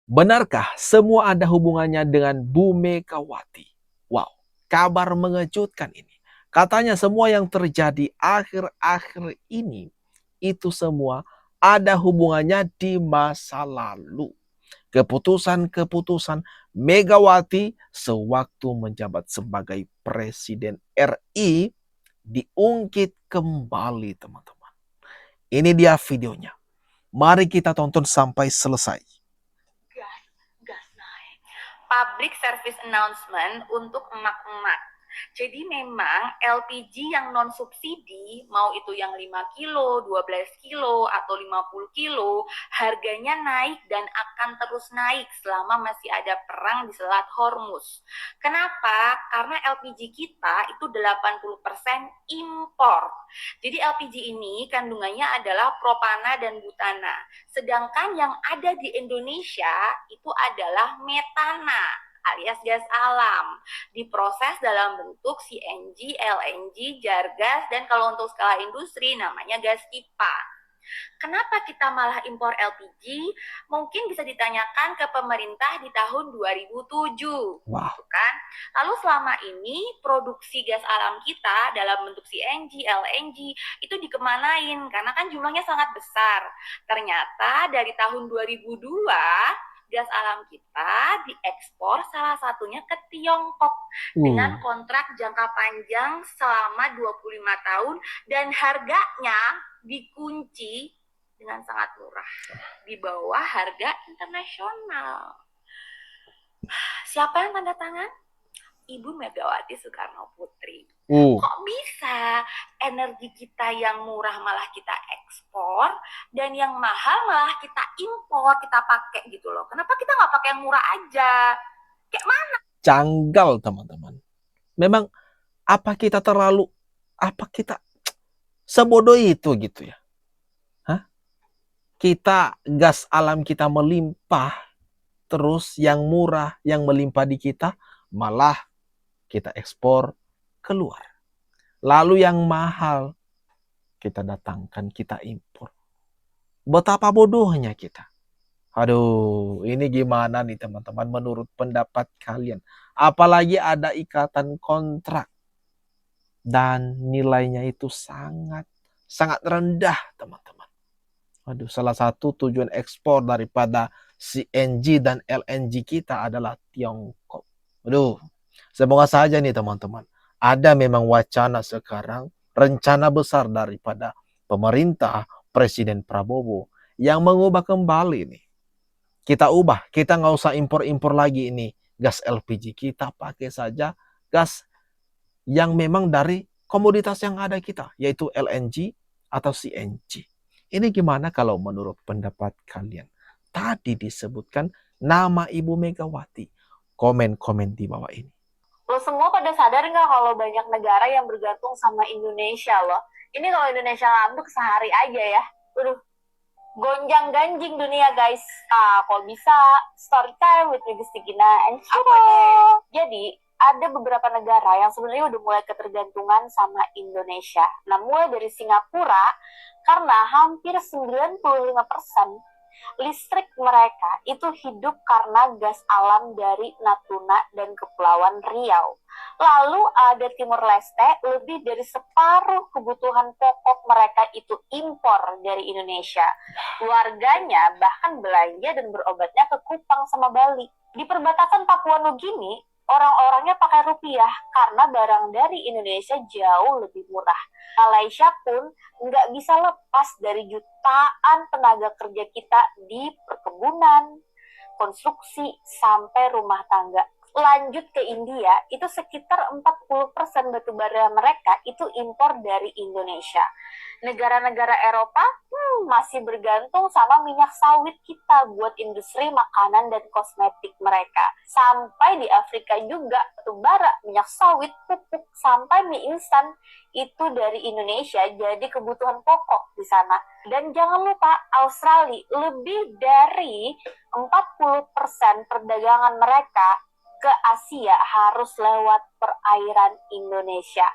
Benarkah semua ada hubungannya dengan Bu Megawati? Wow, kabar mengejutkan ini. Katanya semua yang terjadi akhir-akhir ini, itu semua ada hubungannya di masa lalu. Keputusan-keputusan Megawati sewaktu menjabat sebagai Presiden RI diungkit kembali, teman-teman. Ini dia videonya. Mari kita tonton sampai selesai. Gas naik. Public service announcement untuk emak-emak. Jadi memang LPG yang non subsidi, mau itu yang 5 kilo, 12 kilo, atau 50 kilo, harganya naik dan akan terus naik selama masih ada perang di Selat Hormuz. Kenapa? Karena LPG kita itu 80% impor. Jadi LPG ini kandungannya adalah propana dan butana. Sedangkan yang ada di Indonesia itu adalah metana alias gas alam, diproses dalam bentuk CNG, LNG, jar gas, dan kalau untuk skala industri namanya gas pipa. Kenapa kita malah impor LPG? Mungkin bisa ditanyakan ke pemerintah di tahun 2007. Wow. Gitu kan? Lalu selama ini produksi gas alam kita dalam bentuk CNG, LNG itu dikemanain? Karena kan jumlahnya sangat besar. Ternyata dari tahun 2002 gas alam kita diekspor salah satunya ke Tiongkok dengan kontrak jangka panjang selama 25 tahun dan harganya dikunci dengan sangat murah di bawah harga internasional. Siapa yang tanda tangan? Ibu Megawati Soekarno Putri. Kok bisa energi kita yang murah malah kita ekspor dan yang mahal malah kita impor, kita pakai gitu loh. Kenapa kita nggak pakai yang murah aja? Kayak mana? Janggal, teman-teman. Memang apa kita sebodoh itu gitu ya? Hah? Kita gas alam kita melimpah, terus yang murah yang melimpah di kita malah kita ekspor keluar. Lalu yang mahal kita datangkan, kita impor. Betapa bodohnya kita. Aduh, ini gimana nih teman-teman menurut pendapat kalian? Apalagi ada ikatan kontrak dan nilainya itu sangat rendah, teman-teman. Aduh, salah satu tujuan ekspor daripada CNG dan LNG kita adalah Tiongkok. Aduh, semoga saja nih teman-teman, ada memang wacana sekarang, rencana besar daripada pemerintah Presiden Prabowo yang mengubah kembali nih. Kita ubah, kita nggak usah impor-impor lagi ini gas LPG, kita pakai saja gas yang memang dari komoditas yang ada kita, yaitu LNG atau CNG. Ini gimana kalau menurut pendapat kalian? Tadi disebutkan nama Ibu Megawati. Komen-komen di bawah ini. Lo semua pada sadar nggak kalau banyak negara yang bergantung sama Indonesia loh? Ini kalau Indonesia ngambek sehari aja ya. Udah gonjang ganjing dunia guys. Kalau bisa story time with Gina and Shiro. Jadi ada beberapa negara yang sebenarnya udah mulai ketergantungan sama Indonesia. Nah, mulai dari Singapura karena hampir 95% listrik mereka itu hidup karena gas alam dari Natuna dan Kepulauan Riau. Lalu ada Timur Leste, lebih dari separuh kebutuhan pokok mereka itu impor dari Indonesia. Warganya bahkan belanja dan berobatnya ke Kupang sama Bali. Di perbatasan Papua Nugini, orang-orangnya pakai rupiah karena barang dari Indonesia jauh lebih murah. Malaysia pun nggak bisa lepas dari jutaan tenaga kerja kita di perkebunan, konstruksi, sampai rumah tangga. Lanjut ke India, itu sekitar 40% batubara mereka itu impor dari Indonesia. Negara-negara Eropa masih bergantung sama minyak sawit kita buat industri makanan dan kosmetik mereka. Sampai di Afrika juga batubara, minyak sawit, pupuk, sampai mie instan itu dari Indonesia jadi kebutuhan pokok di sana. Dan jangan lupa Australia, lebih dari 40% perdagangan mereka ke Asia harus lewat perairan Indonesia.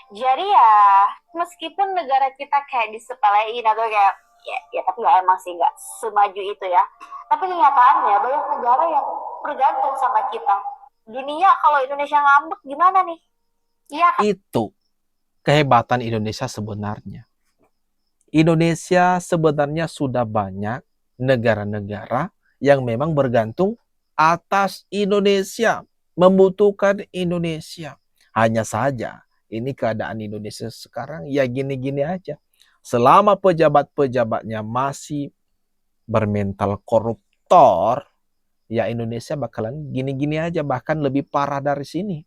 Jadi ya, meskipun negara kita kayak disepelein atau kayak Ya tapi nggak, emang sih nggak semaju itu ya. Tapi kenyataannya banyak negara yang bergantung sama kita. Dunia kalau Indonesia ngambek gimana nih? Iya kan? Itu kehebatan Indonesia sebenarnya. Indonesia sebenarnya sudah banyak negara-negara yang memang bergantung atas Indonesia, membutuhkan Indonesia. Hanya saja ini keadaan Indonesia sekarang ya gini-gini aja. Selama pejabat-pejabatnya masih bermental koruptor, ya Indonesia bakalan gini-gini aja, bahkan lebih parah dari sini.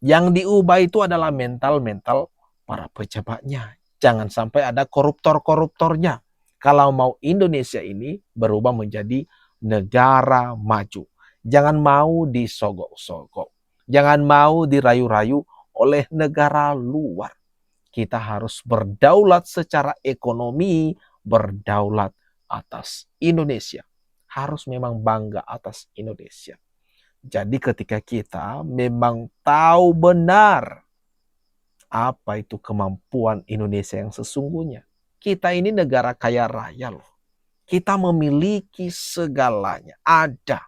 Yang diubah itu adalah mental-mental para pejabatnya. Jangan sampai ada koruptor-koruptornya. Kalau mau Indonesia ini berubah menjadi negara maju. Jangan mau disogok-sogok. Jangan mau dirayu-rayu oleh negara luar. Kita harus berdaulat secara ekonomi, berdaulat atas Indonesia. Harus memang bangga atas Indonesia. Jadi ketika kita memang tahu benar apa itu kemampuan Indonesia yang sesungguhnya. Kita ini negara kaya raya loh. Kita memiliki segalanya. Ada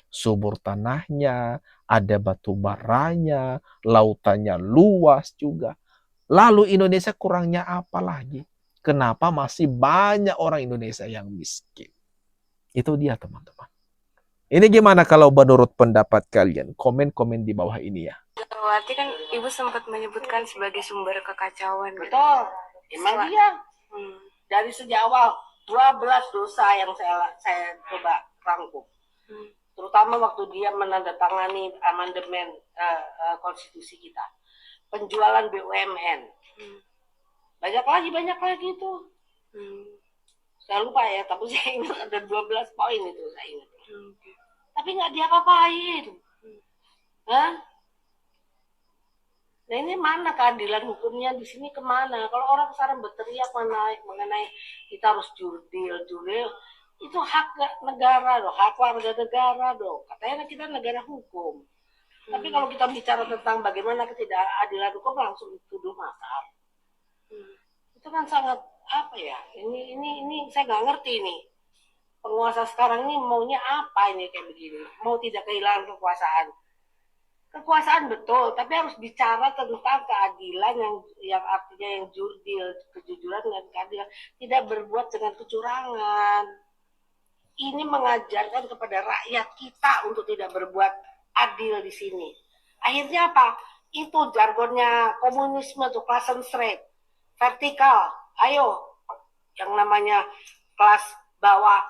subur tanahnya, ada batu baranya, lautannya luas juga. Lalu Indonesia kurangnya apa lagi? Kenapa masih banyak orang Indonesia yang miskin? Itu dia teman-teman. Ini gimana kalau menurut pendapat kalian? Komen-komen di bawah ini ya. Megawati kan Ibu sempat menyebutkan sebagai sumber kekacauan. Betul, emang dia dari sejak awal 12 dosa yang saya coba rangkum. Terutama waktu dia menandatangani amandemen konstitusi kita. Penjualan BUMN. Banyak lagi itu. Saya lupa ya, tapi saya ingat ada 12 poin itu saya ingat. Tapi nggak diapa-apain. Hah? Nah ini mana keadilan hukumnya di sini kemana? Kalau orang sekarang berteriak mengenai kita harus jurdil, itu hak negara dong, hak warga negara dong. Katanya kita negara hukum. Tapi kalau kita bicara tentang bagaimana ketidakadilan hukum langsung dituduh makar. Itu kan sangat apa ya? Ini saya nggak ngerti nih. Penguasa sekarang ini maunya apa ini kayak begini? Mau tidak kehilangan kekuasaan? Kekuasaan betul, tapi harus bicara tentang keadilan yang artinya yang jurdil, kejujuran dan keadilan, tidak berbuat dengan kecurangan. Ini mengajarkan kepada rakyat kita untuk tidak berbuat adil di sini. Akhirnya apa? Itu jargonnya komunisme tuh, Klassenstreit, vertikal. Ayo, yang namanya kelas bawah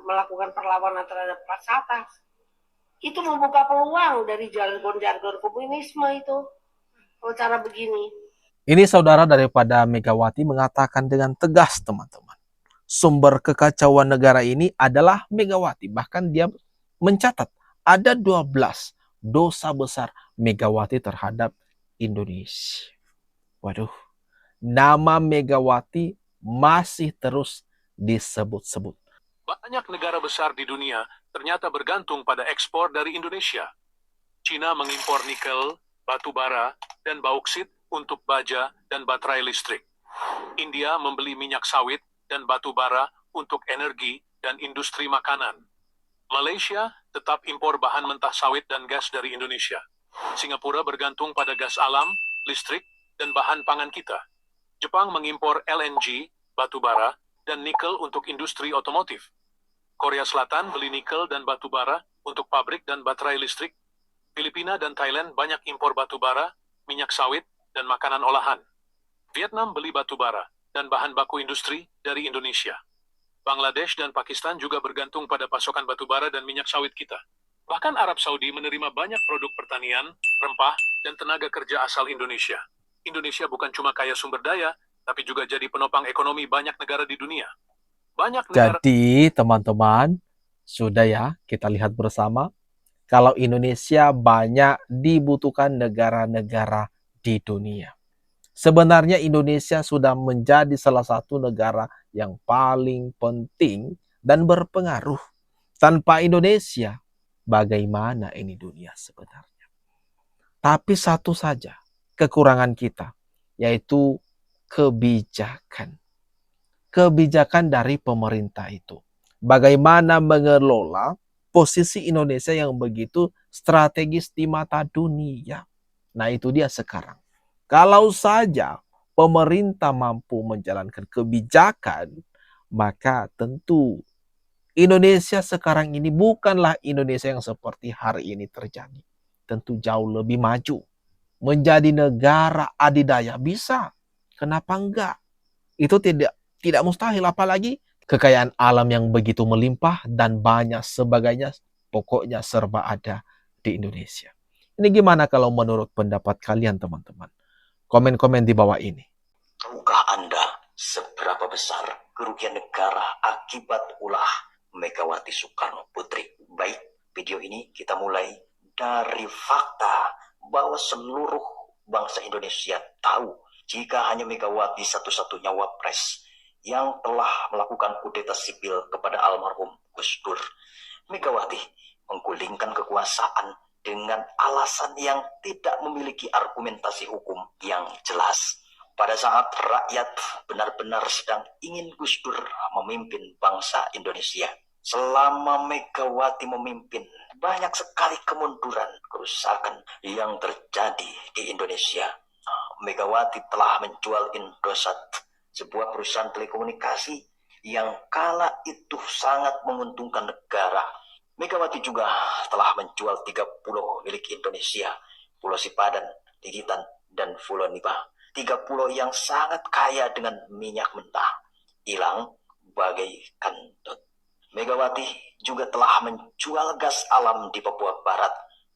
melakukan perlawanan terhadap kelas atas. Itu membuka peluang dari jargon-jargon komunisme itu. Kalau cara begini. Ini saudara daripada Megawati mengatakan dengan tegas teman-teman. Sumber kekacauan negara ini adalah Megawati. Bahkan dia mencatat ada 12 dosa besar Megawati terhadap Indonesia. Waduh, nama Megawati masih terus disebut-sebut. Banyak negara besar di dunia ternyata bergantung pada ekspor dari Indonesia. Cina mengimpor nikel, batu bara, dan bauksit untuk baja dan baterai listrik. India membeli minyak sawit dan batu bara untuk energi dan industri makanan. Malaysia tetap impor bahan mentah sawit dan gas dari Indonesia. Singapura bergantung pada gas alam, listrik, dan bahan pangan kita. Jepang mengimpor LNG, batu bara, dan nikel untuk industri otomotif. Korea Selatan beli nikel dan batu bara untuk pabrik dan baterai listrik. Filipina dan Thailand banyak impor batu bara, minyak sawit, dan makanan olahan. Vietnam beli batu bara dan bahan baku industri dari Indonesia. Bangladesh dan Pakistan juga bergantung pada pasokan batu bara dan minyak sawit kita. Bahkan Arab Saudi menerima banyak produk pertanian, rempah, dan tenaga kerja asal Indonesia. Indonesia bukan cuma kaya sumber daya, tapi juga jadi penopang ekonomi banyak negara di dunia. Jadi teman-teman, sudah ya kita lihat bersama kalau Indonesia banyak dibutuhkan negara-negara di dunia. Sebenarnya Indonesia sudah menjadi salah satu negara yang paling penting dan berpengaruh. Tanpa Indonesia, bagaimana ini dunia sebenarnya? Tapi satu saja kekurangan kita, yaitu kebijakan. kebijakan dari pemerintah itu. Bagaimana mengelola posisi Indonesia yang begitu strategis di mata dunia. Nah, itu dia sekarang. Kalau saja pemerintah mampu menjalankan kebijakan, maka tentu Indonesia sekarang ini bukanlah Indonesia yang seperti hari ini terjadi. Tentu jauh lebih maju. Menjadi negara adidaya bisa. Kenapa enggak? Itu tidak mustahil, apalagi kekayaan alam yang begitu melimpah dan banyak sebagainya, pokoknya serba ada di Indonesia. Ini gimana kalau menurut pendapat kalian, teman-teman? Komen-komen di bawah ini. Tahukah Anda seberapa besar kerugian negara akibat ulah Megawati Soekarno Putri? Baik, video ini kita mulai dari fakta bahwa seluruh bangsa Indonesia tahu jika hanya Megawati satu-satunya wapres yang telah melakukan kudeta sipil kepada almarhum Gus Dur. Megawati menggulingkan kekuasaan dengan alasan yang tidak memiliki argumentasi hukum yang jelas. Pada saat rakyat benar-benar sedang ingin Gus Dur memimpin bangsa Indonesia. Selama Megawati memimpin, banyak sekali kemunduran, kerusakan yang terjadi di Indonesia. Megawati telah menjual Indosat, sebuah perusahaan telekomunikasi yang kala itu sangat menguntungkan negara. Megawati juga telah menjual 3 pulau milik Indonesia, Pulau Sipadan, Ligitan, dan Pulau Nipa. 3 pulau yang sangat kaya dengan minyak mentah, hilang bagaikan dot. Megawati juga telah menjual gas alam di Papua Barat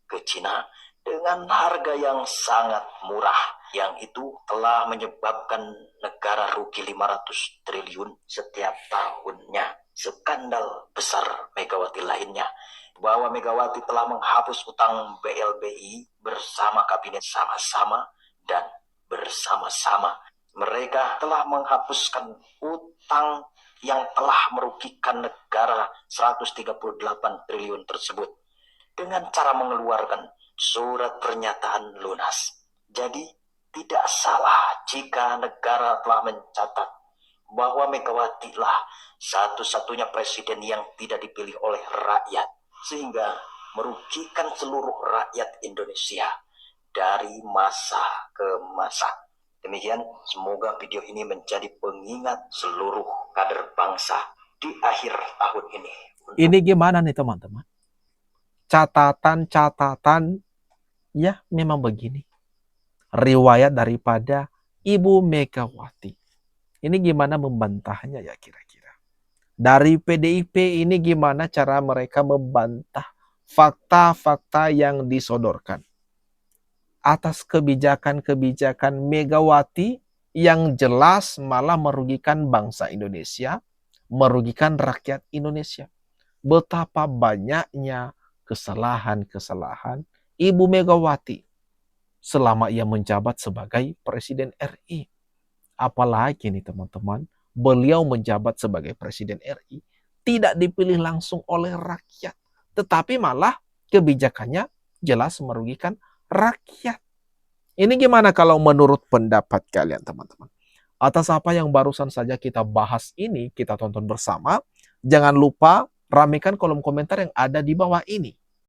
ke Cina dengan harga yang sangat murah, yang itu telah menyebabkan negara rugi 500 triliun setiap tahunnya. Skandal besar Megawati lainnya, bahwa Megawati telah menghapus utang BLBI bersama kabinet sama-sama dan bersama-sama. Mereka telah menghapuskan utang yang telah merugikan negara 138 triliun tersebut dengan cara mengeluarkan surat pernyataan lunas. Jadi tidak salah jika negara telah mencatat bahwa Megawati lah satu-satunya presiden yang tidak dipilih oleh rakyat, sehingga merugikan seluruh rakyat Indonesia dari masa ke masa. Demikian, semoga video ini menjadi pengingat seluruh kader bangsa di akhir tahun ini. Ini gimana nih, teman-teman? Catatan-catatan, ya memang begini. Riwayat daripada Ibu Megawati. Ini gimana membantahnya ya kira-kira? Dari PDIP ini gimana cara mereka membantah fakta-fakta yang disodorkan atas kebijakan-kebijakan Megawati yang jelas malah merugikan bangsa Indonesia, merugikan rakyat Indonesia. Betapa banyaknya kesalahan-kesalahan Ibu Megawati selama ia menjabat sebagai Presiden RI. Apalagi nih teman-teman, beliau menjabat sebagai Presiden RI tidak dipilih langsung oleh rakyat, tetapi malah kebijakannya jelas merugikan rakyat. Ini gimana kalau menurut pendapat kalian, teman-teman? Atas apa yang barusan saja kita bahas ini, kita tonton bersama. Jangan lupa ramekan kolom komentar yang ada di bawah ini.